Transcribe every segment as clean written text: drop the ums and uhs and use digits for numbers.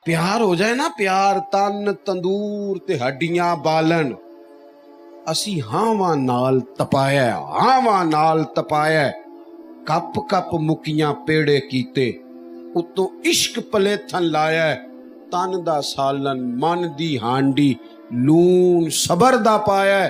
ਪਿਆਰ ਹੋ ਜਾਏ ਨਾ, ਪਿਆਰ ਤਨ ਤੰਦੂਰ ਤੇ ਹੱਡੀਆਂ ਬਾਲਣ। ਅਸੀਂ ਹਾਵਾਂ ਨਾਲ ਤਪਾਇਆ, ਹਾਵਾਂ ਨਾਲ ਤਪਾਇਆ, ਕੱਪ ਕੱਪ ਮੁਕੀਆਂ ਪੇੜੇ ਕੀਤੇ, ਉਤੋਂ ਇਸ਼ਕ ਪਲੇਥਨ ਲਾਇਆ, ਤਨ ਦਾ ਸਾਲਨ ਮਨ ਦੀ ਹਾਂਡੀ, ਲੂਣ ਸਬਰ ਦਾ ਪਾਇਆ।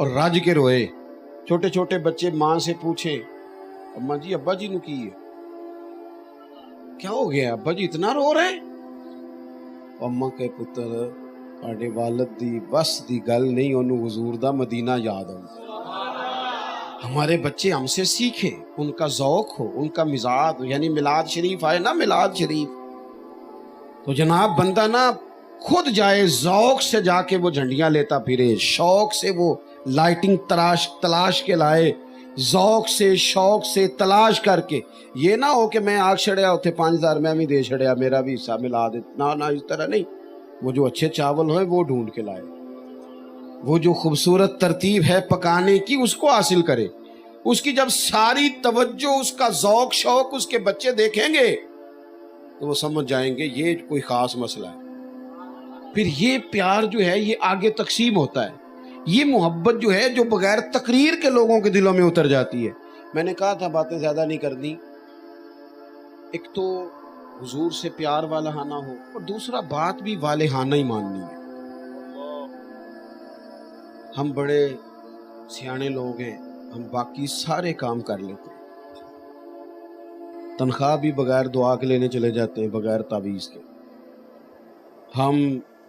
اور رج کے روئے. چھوٹے چھوٹے بچے ماں سے پوچھے اماں جی ابا جی نو کی ہے, کیا ہو گیا ابا جی اتنا رو رہے؟ اماں کہ پتر آڈے والد دی بس دی گل نہیں, انہوں حضور دا مدینہ یاد ہو. ہمارے بچے ہم سے سیکھے, ان کا ذوق ہو, ان کا مزاج ہو. یعنی میلاد شریف آئے نا, میلاد شریف تو جناب بندہ نا خود جائے, ذوق سے جا کے وہ جھنڈیاں لیتا پھرے, شوق سے وہ لائٹنگ تلاش کے لائے, ذوق سے شوق سے تلاش کر کے. یہ نہ ہو کہ میں آگ چھڑیا ہوتے 5000 میں بھی دے چھڑیا, میرا بھی حصہ ملا دے. نہ اس طرح نہیں. وہ جو اچھے چاول ہوئے وہ ڈھونڈ کے لائے, وہ جو خوبصورت ترتیب ہے پکانے کی اس کو حاصل کرے. اس کی جب ساری توجہ, اس کا ذوق شوق اس کے بچے دیکھیں گے تو وہ سمجھ جائیں گے یہ کوئی خاص مسئلہ ہے. پھر یہ پیار جو ہے یہ آگے تقسیم ہوتا ہے. یہ محبت جو ہے جو بغیر تقریر کے لوگوں کے دلوں میں اتر جاتی ہے. میں نے کہا تھا باتیں زیادہ نہیں کرنی. ایک تو حضور سے پیار والہانہ ہو, اور دوسرا بات بھی والہانہ ہی ماننی ہے. ہم بڑے سیانے لوگ ہیں, ہم باقی سارے کام کر لیتے ہیں. تنخواہ بھی بغیر دعا کے لینے چلے جاتے ہیں, بغیر تعویذ کے. ہم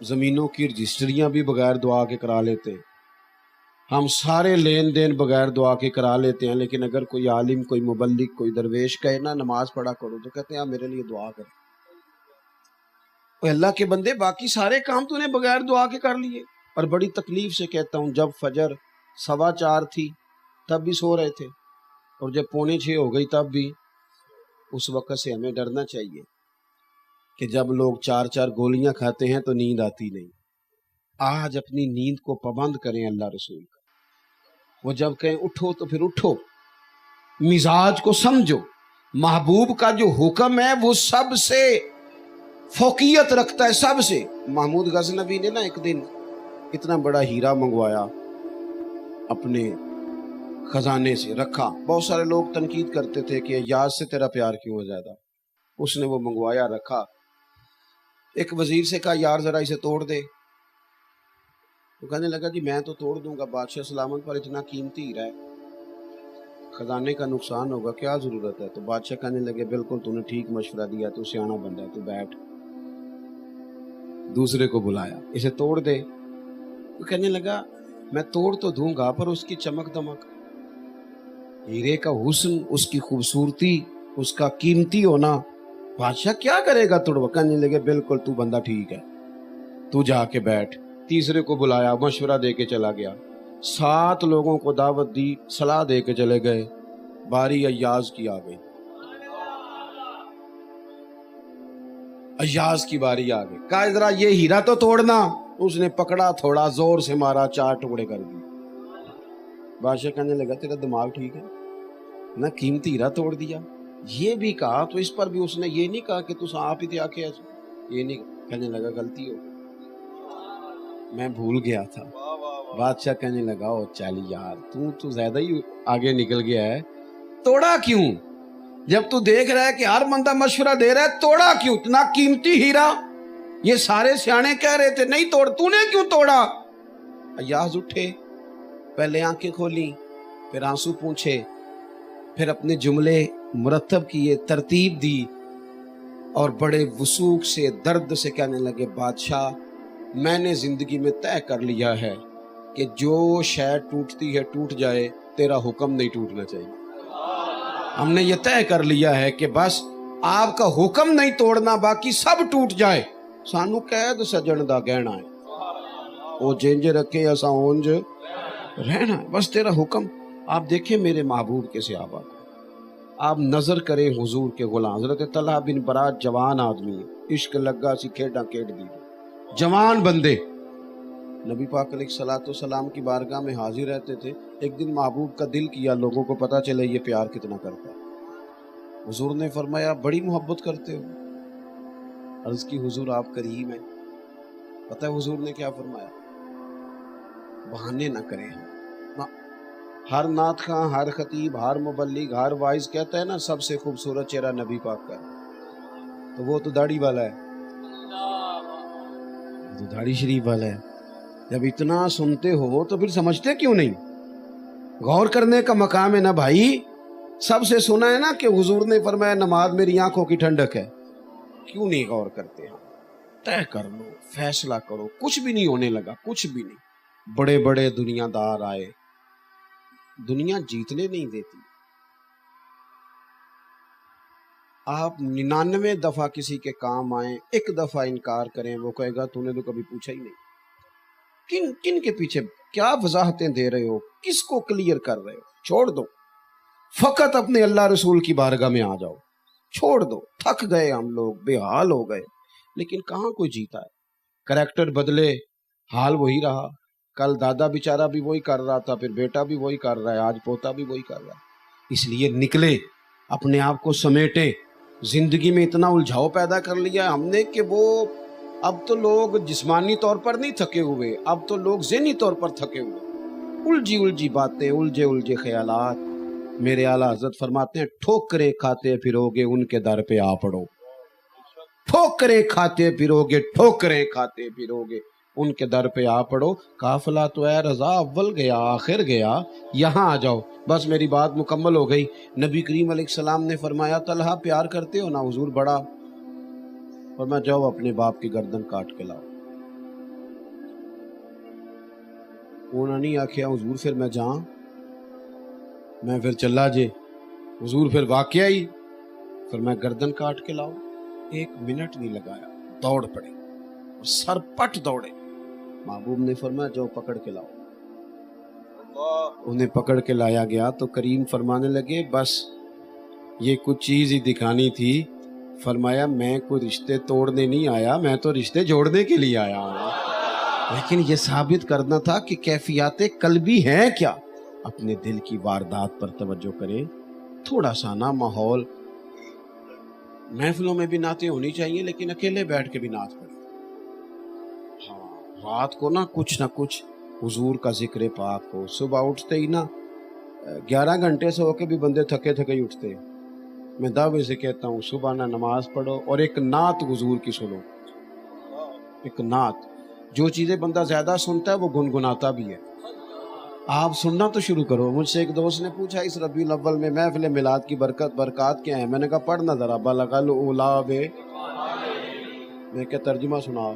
زمینوں کی رجسٹریاں بھی بغیر دعا کے کرا لیتے ہیں. ہم سارے لین دین بغیر دعا کے کرا لیتے ہیں. لیکن اگر کوئی عالم, کوئی مبلغ, کوئی درویش کہے نا نماز پڑھا کرو تو کہتے ہیں آپ میرے لیے دعا کریں. اوہ اللہ کے بندے, باقی سارے کام تو نے بغیر دعا کے کر لیے. اور بڑی تکلیف سے کہتا ہوں, جب فجر 4:15 تھی تب بھی سو رہے تھے, اور جب 5:45 ہو گئی تب بھی. اس وقت سے ہمیں ڈرنا چاہیے کہ جب لوگ 4 گولیاں کھاتے ہیں تو نیند آتی نہیں. آج اپنی نیند کو پابند کریں اللہ رسول کا. وہ جب کہیں اٹھو تو پھر اٹھو, مزاج کو سمجھو. محبوب کا جو حکم ہے وہ سب سے فوقیت رکھتا ہے, سب سے. محمود غزنوی نے نا ایک دن اتنا بڑا ہیرا منگوایا, اپنے خزانے سے رکھا. بہت سارے لوگ تنقید کرتے تھے کہ یاز سے تیرا پیار کیوں ہے زیادہ. اس نے وہ منگوایا, رکھا. ایک وزیر سے کہا یار ذرا اسے توڑ دے. وہ کہنے لگا جی میں تو توڑ دوں گا, بادشاہ سلامت پر اتنا قیمتی ہیرا ہے, خزانے کا نقصان ہوگا, کیا ضرورت ہے. تو بادشاہ کہنے لگے بالکل تو نے ٹھیک مشورہ دیا, تو سیانا بندہ ہے, تو بیٹھ. دوسرے کو بلایا, اسے توڑ دے. وہ کہنے لگا میں توڑ تو دوں گا پر اس کی چمک دمک, ہیرے کا حسن, اس کی خوبصورتی, اس کا قیمتی ہونا, بادشاہ کیا کرے گا توڑوا. کہنے لگے بالکل تو بندہ ٹھیک ہے, تو جا کے بیٹھ. تیسرے کو بلایا, مشورہ دے کے چلا گیا. 7 لوگوں کو دعوت دی, صلاح دے کے چلے گئے. باری ایاز کی آ گئی, ایاز کی باری آ گئی. کہا ذرا یہ ہیرا تو توڑنا. اس نے پکڑا, تھوڑا زور سے مارا, 4 ٹکڑے کر دیے. بادشاہ کہنے لگا تیرا دماغ ٹھیک ہے, نہ قیمتی ہیرا توڑ دیا. یہ بھی کہا تو اس پر بھی اس نے یہ نہیں کہا کہ تو آپ ہی تھے آکے ایسے, یہ نہیں. کہنے لگا غلطی ہو, میں بھول گیا تھا. بادشاہ کہنے لگا او چل یار تو زیادہ ہی آگے نکل گیا ہے, توڑا کیوں؟ جب تو دیکھ رہا ہے کہ ہر بندہ مشورہ دے رہا ہے, توڑا کیوں؟ اتنا قیمتی ہیرا, یہ سارے سیانے کہہ رہے تھے نہیں توڑ, تو نے کیوں توڑا؟ ایاز اٹھے, پہلے آنکھیں کھولی, پھر آنسو پونچھے, پھر اپنے جملے مرتب کیے, ترتیب دی, اور بڑے وثوق سے درد سے کہنے لگے بادشاہ میں نے زندگی میں طے کر لیا ہے کہ جو شے ٹوٹتی ہے ٹوٹ جائے, تیرا حکم نہیں ٹوٹنا چاہیے. ہم نے یہ طے کر لیا ہے کہ بس آپ کا حکم نہیں توڑنا, باقی سب ٹوٹ جائے. سانو قید سجن دا گہنا ہے, وہ جنج رکھے ایسا اونج رہنا ہے, بس تیرا حکم. آپ دیکھیں میرے محبوب کے صحابہ کو, آپ نظر کریں حضور کے غلام. حضرت طلحہ بن برات جوان آدمی ہے, عشق لگا سی کھیڈاں کھیڈ دی, جوان بندے. نبی پاک علیہ الصلوۃ والسلام کی بارگاہ میں حاضر رہتے تھے. ایک دن محبوب کا دل کیا لوگوں کو پتہ چلے یہ پیار کتنا کرتا ہے. حضور نے فرمایا بڑی محبت کرتے ہو. عرض کی حضور آپ کریم ہیں. پتہ ہے حضور نے کیا فرمایا؟ بہانے نہ کریں. ہر نعت خواں, ہر خطیب, ہر مبلغ, ہر وائز کہتا ہے نا سب سے خوبصورت چہرہ نبی پاک کا, تو وہ تو داڑھی والا ہے, تو داڑھی شریف والا ہے. جب اتنا سنتے ہو تو پھر سمجھتے کیوں نہیں؟ غور کرنے کا مقام ہے نا بھائی. سب سے سنا ہے نا کہ حضور نے فرمایا نماز میری آنکھوں کی ٹھنڈک ہے. کیوں نہیں غور کرتے ہم؟ طے کر لو، فیصلہ کرو. کچھ بھی نہیں ہونے لگا، کچھ بھی نہیں. بڑے بڑے دنیا دار آئے، دنیا جیتنے نہیں دیتی. آپ 99 دفعہ کسی کے کام آئیں، ایک دفعہ انکار کریں، وہ کہے گا تو نے تو کبھی پوچھا ہی نہیں. کن کے پیچھے کیا وضاحتیں دے رہے ہو؟ کس کو کلیئر کر رہے ہو؟ چھوڑ دو، فقط اپنے اللہ رسول کی بارگاہ میں آ جاؤ. چھوڑ دو. تھک گئے ہم لوگ، بے حال ہو گئے. لیکن کہاں کوئی جیتا ہے؟ کریکٹر بدلے، حال وہی رہا. کل دادا بیچارہ بھی وہی کر رہا تھا، پھر بیٹا بھی وہی کر رہا ہے، آج پوتا بھی وہی کر رہا ہے. اس لیے نکلے، اپنے آپ کو سمیٹے. زندگی میں اتنا الجھاؤ پیدا کر لیا ہم نے کہ وہ اب تو لوگ جسمانی طور پر نہیں تھکے ہوئے، اب تو لوگ ذہنی طور پر تھکے ہوئے. الجھی باتیں، الجھے خیالات. میرے اعلیٰ حضرت فرماتے ہیں ٹھوکریں کھاتے پھرو گے ان کے در پہ آ پڑو. ٹھوکریں کھاتے پھرو گے، ٹھوکریں کھاتے پھرو گے ان کے در پہ آ پڑو. قافلہ تو اے رضا اول گیا آخر گیا، یہاں آ جاؤ. بس میری بات مکمل ہو گئی. نبی کریم علیہ السلام نے فرمایا طلحہ پیار کرتے ہو نا؟ حضور بڑا. فرمایا جاؤ اپنے باپ کی گردن کاٹ کے لاؤ. انہوں نے آخیا حضور پھر میں جاؤں، میں پھر چلا جے. حضور پھر واقعہ ہی فرمایا گردن کاٹ کے لاؤ. 1 منٹ نہیں لگایا، دوڑ پڑے اور سر پٹ دوڑے. محبوب نے فرمایا جاؤ پکڑ کے لاؤ. انہیں پکڑ کے لایا گیا تو کریم فرمانے لگے بس یہ کچھ چیز ہی دکھانی تھی. فرمایا میں کوئی رشتے توڑنے نہیں آیا، میں تو رشتے جوڑنے کے لیے آیا ہوں. لیکن یہ ثابت کرنا تھا کہ کیفیات قلبی ہیں کیا. اپنے دل کی واردات پر توجہ کریں. تھوڑا سا نا ماحول، محفلوں میں بھی نعتیں ہونی چاہیے لیکن اکیلے بیٹھ کے بھی نعت پڑھیں. ہاں، رات کو نا کچھ حضور کا ذکر پاک ہو. صبح اٹھتے ہی نا 11 گھنٹے سے ہو کے بھی بندے تھکے ہی اٹھتے ہیں. میں دعوے سے کہتا ہوں صبح نہ نماز پڑھو اور ایک نعت حضور کی سنو. ایک نعت، جو چیزیں بندہ زیادہ سنتا ہے وہ گنگناتا بھی ہے. آپ سننا تو شروع کرو. مجھ سے ایک دوست نے پوچھا اس ربیع الاول میں محفل میلاد کی برکات کیا ہیں؟ میں نے کہا پڑھنا ذرا بلغ الاولیٰ بے. میں کیا ترجمہ سنا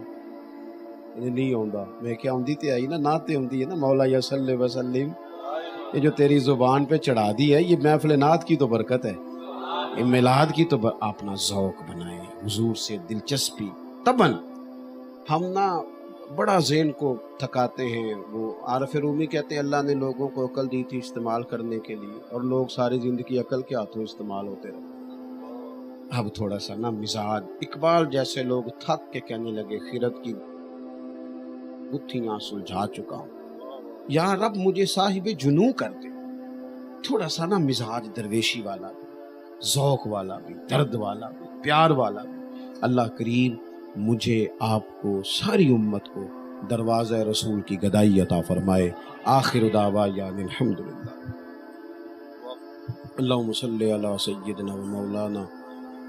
نہیں آؤں. میں کیا آؤں تے آئی نا، نعتیں ہوندی ہے نا مولا یا صلی وسلم. یہ جو تیری زبان پہ چڑھا دی ہے یہ محفل نعت کی تو برکت ہے، یہ میلاد کی تو اپنا ذوق بنائیں، حضور سے دلچسپی. تباً ہم نا بڑا ذہن کو تھکاتے ہیں. وہ عارف رومی کہتے ہیں اللہ نے لوگوں کو عقل دی تھی استعمال کرنے کے لیے، اور لوگ ساری زندگی عقل کے ہاتھوں استعمال ہوتے رہے. اب تھوڑا سا نا مزاج، اقبال جیسے لوگ تھک کے کہنے لگے خیرت کی گتھیاں سلجھا چکا ہوں، یا رب مجھے صاحب جنوں کر دے. تھوڑا سا نا مزاج درویشی والا بھی، ذوق والا بھی، درد والا بھی، پیار والا بھی. اللہ کریم مجھے آپ کو ساری امت کو دروازہ رسول کی گدائی عطا فرمائے. آخر دعوانا الحمدللہ. اللہم صلی علی سیدنا و مولانا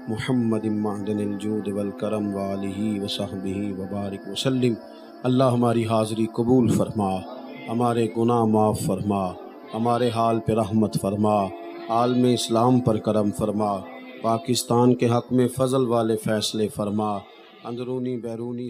محمد معدن الجود والکرم وآلہ وصحبہ وبارک وسلم. اللہ ہماری حاضری قبول فرما، ہمارے گناہ معاف فرما، ہمارے حال پہ رحمت فرما، عالم اسلام پر کرم فرما، پاکستان کے حق میں فضل والے فیصلے فرما، اندرونی بیرونی